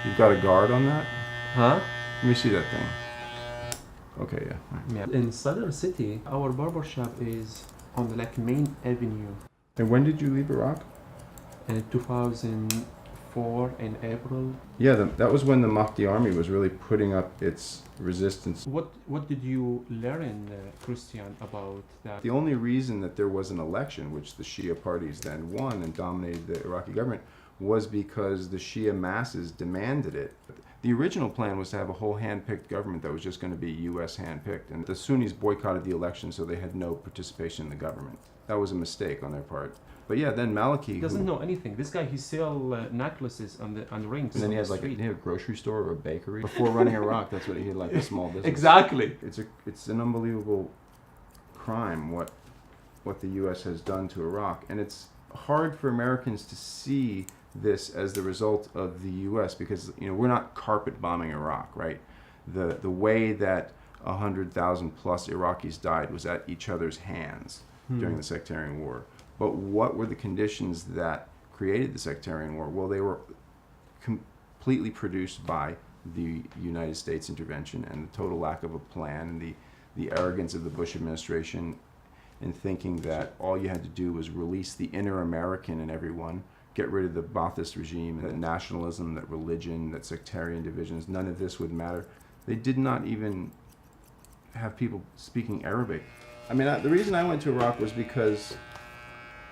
You've got a guard on that? Huh? Let me see that thing. Okay, yeah. Yeah. In Southern City, our barber shop is on the main avenue. And when did you leave Iraq? In 2004 in April. Yeah, that was when the Mahdi army was really putting up its resistance. What did you learn, Christian, about that? The only reason that there was an election, which the Shia parties then won and dominated the Iraqi government, was because the Shia masses demanded it. The original plan was to have a whole hand-picked government that was just going to be U.S. hand-picked, and the Sunnis boycotted the election, so they had no participation in the government. That was a mistake on their part. But yeah, then Maliki... He doesn't know anything. This guy, he sells necklaces and rings. And then he has like a grocery store or a bakery. Before running Iraq, that's what he had, like a small business. Exactly. It's an unbelievable crime what the U.S. has done to Iraq, and it's hard for Americans to see this as the result of the U.S. because we're not carpet bombing Iraq, right? The way that 100,000 plus Iraqis died was at each other's hands during the Sectarian War. But what were the conditions that created the Sectarian War? Well, they were completely produced by the United States intervention and the total lack of a plan and the arrogance of the Bush administration in thinking that all you had to do was release the inner American in everyone, get rid of the Ba'athist regime, that nationalism, that religion, that sectarian divisions, none of this would matter. They did not even have people speaking Arabic. I mean, the reason I went to Iraq was because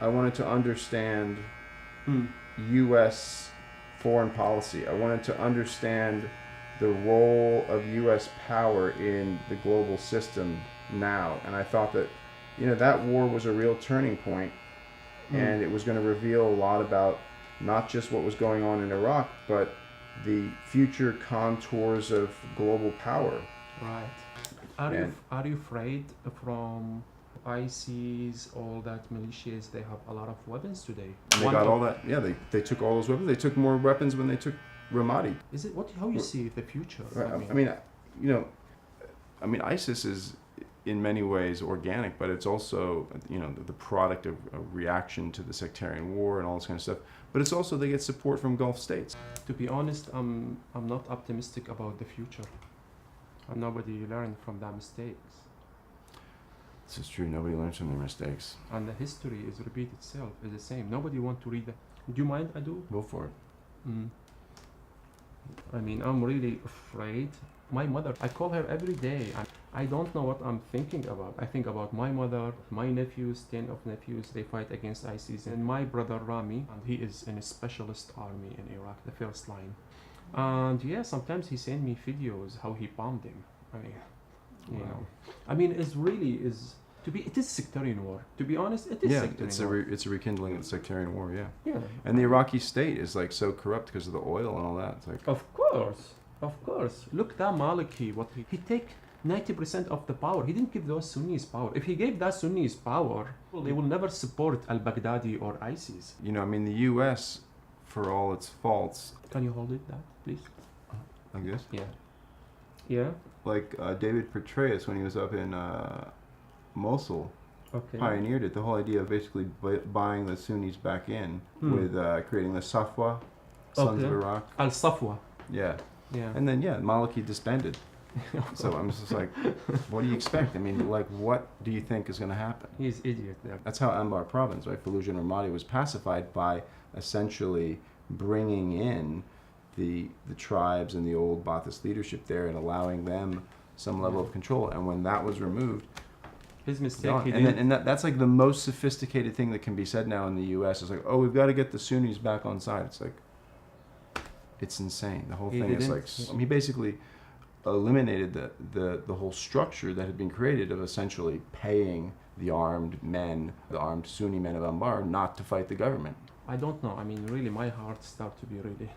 I wanted to understand U.S. foreign policy. I wanted to understand the role of U.S. power in the global system now. And I thought that, that war was a real turning point. And it was going to reveal a lot about not just what was going on in Iraq, but the future contours of global power. Right. Are you afraid from ISIS, all that militias? They have a lot of weapons today. And they got all that. Yeah, they took all those weapons. They took more weapons when they took Ramadi. Is it how you see the future? I mean, ISIS is in many ways organic, but it's also the product of a reaction to the sectarian war and all this kind of stuff. But it's also they get support from Gulf states. To be honest, I'm not optimistic about the future. And nobody learned from their mistakes. This is true. Nobody learns from their mistakes. And the history is repeat itself. It's the same. Nobody want to read it. Do you mind? I do. Go for it. I mean, I'm really afraid. My mother, I call her every day. I don't know what I'm thinking about. I think about my mother, my nephews, 10 of nephews, they fight against ISIS, and my brother Rami, and he is in a specialist army in Iraq, the first line. And yeah, sometimes he send me videos how he bombed him. I mean, I mean, it is sectarian war. To be honest, it is sectarian war. It's a rekindling of the sectarian war, yeah. Yeah. And the Iraqi state is like so corrupt because of the oil and all that. It's like, of course. Look, that Maliki, what he take 90% of the power. He didn't give those Sunnis power. If he gave that Sunnis power, they will never support al-Baghdadi or ISIS. I mean, the U.S., for all its faults... Can you hold it, please? Like this? Yeah. Yeah? Like David Petraeus, when he was up in Mosul, pioneered it. The whole idea of basically buying the Sunnis back in with creating the Safwa, Sons of Iraq. Al-Safwa. Yeah. Yeah. And then, Maliki disbanded. So I'm just like, what do you expect? I mean, like, what do you think is going to happen? He's idiot there. That's how Anbar province, right, Fallujah and Ramadi was pacified by essentially bringing in the tribes and the old Ba'athist leadership there and allowing them some level of control. And when that was removed, his mistake. That's like the most sophisticated thing that can be said now in the U.S. It's like, oh, we've got to get the Sunnis back on side. It's like, it's insane. The whole thing is like, he basically eliminated the whole structure that had been created of essentially paying the armed men, the armed Sunni men of Anbar, not to fight the government. I don't know. I mean, really, my heart starts to be really...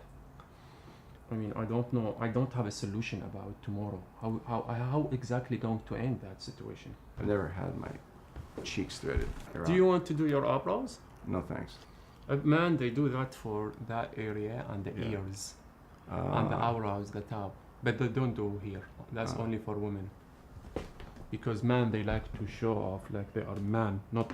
I mean, I don't know. I don't have a solution about tomorrow. How exactly going to end that situation? I've never had my cheeks threaded. Do you want to do your eyebrows? No, thanks. Man, they do that for that area and the ears and the eyebrows, the top. But they don't do here. That's only for women. Because man, they like to show off like they are man, not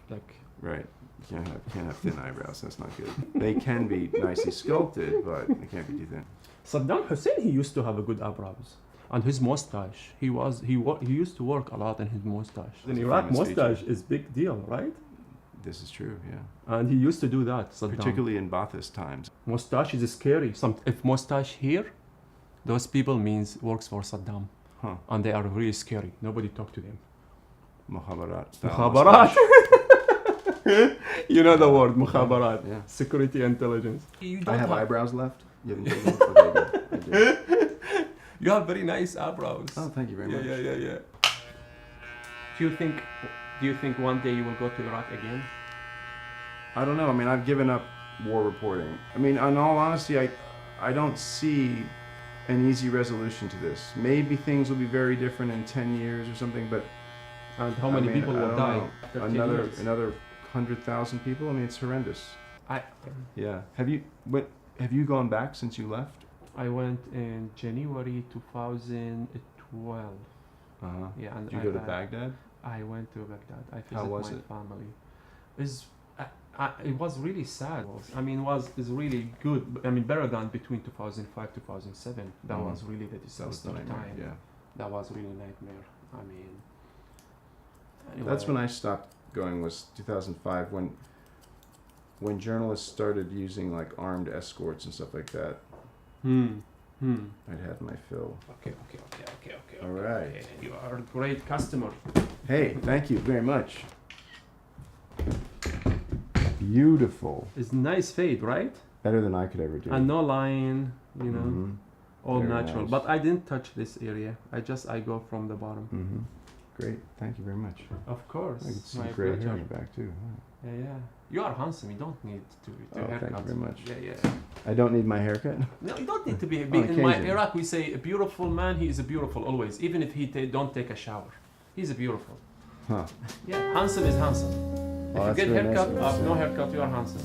like Right. You can't have thin eyebrows. That's not good. They can be nicely sculpted, but they can't be too thin. Saddam Hussein, he used to have a good eyebrows. And his mustache, he used to work a lot in his mustache. In It's a Iraq, famous mustache feature. is big deal, right? This is true, yeah. And he used to do that, Saddam. Particularly in Ba'athist times. Mustache is scary. If mustache here, those people means works for Saddam. Huh. And they are really scary. Nobody talk to them. Mukhabarat. Mukhabarat. You know the word, mukhabarat. Yeah. Security intelligence. I have eyebrows left. You haven't taken them? Okay, good. I do. You have very nice eyebrows. Oh, thank you very much. Yeah. Do you think one day you will go to Iraq again? I don't know. I mean, I've given up war reporting. I mean, in all honesty, I don't see an easy resolution to this. Maybe things will be very different in 10 years or something, but And how many people will die? know. Another 100,000 people? I mean, it's horrendous. Yeah. Have you gone back since you left? I went in January 2012. Uh-huh. Yeah, and Did you go to Baghdad? I went to Baghdad. I How visited was my it? family. It was really sad. I mean, is really good. I mean, better than between 2005 2007. That Mhm. was really the That was disaster the nightmare. time. Yeah. That was really nightmare. I mean, That's when anyway. I stopped going. Was 2005 when journalists started using like armed escorts and stuff like that. I'd had my fill. Okay. All right. Okay. You are a great customer. Hey, thank you very much. Beautiful. It's nice fade, right? Better than I could ever do. And no line, you know, Mhm. all Very natural. nice. But I didn't touch this area. I go from the bottom. Mhm. Great. Thank you very much. Of course. I can see My gray hair pleasure. in the back too. Yeah. You are handsome. You don't need to Oh, thank haircut. you very much. Yeah. I don't need my haircut. No, you don't need to be. On In my occasion. Iraq, we say a beautiful man. He is a beautiful always, even if he don't take a shower. He's a beautiful. Huh. Yeah, handsome is handsome. Well, If you that's get very nice haircut, of you to no say. haircut, you are handsome.